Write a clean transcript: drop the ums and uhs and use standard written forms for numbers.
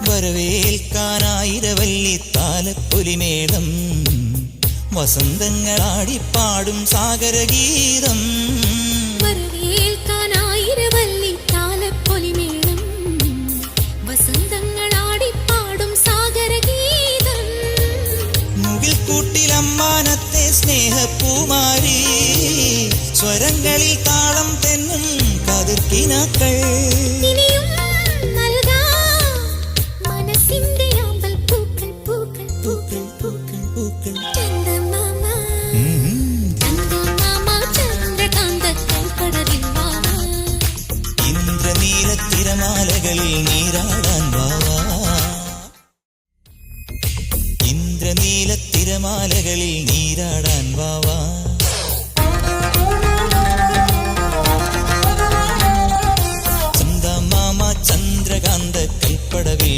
വരവേൽക്കാനായിരവല്ലി താലപ്പൊലിമേളം വസന്തങ്ങളാടിപ്പാടും സാഗരഗീതം വരവേൽക്കാനായിരവല്ലി താലപ്പൊലിമേളം വസന്തങ്ങളാടിപ്പാടും സാഗരഗീതം മുകിൽ കൂട്ടിലമ്മാനത്തെ സ്നേഹപ്പൂമാരി സ്വരങ്ങളിൽ താളം തെന്നും കതിർക്കിനാക്കൾ ഇനിയും നൽകാം മനസ്സിന്റെ ആമ്പൽ പൂക്കൾ പൂക്കൾ പൂക്കൾ പൂക്കൾ പൂക്കൾ ചന്ദമാമ ചന്ദമാമ ചന്ദ്രകാന്ത കൽക്കടവിൽ വാവാ ഇന്ദ്രനീല തിരമാലകളിൽ നീരാടാൻ വാവാ ഇന്ദ്രനീല തിരമാലകളിൽ നീരാടാൻ വാവാ ചന്ദമാമ ചന്ദ്രകാന്ത കൽപ്പടവിൽ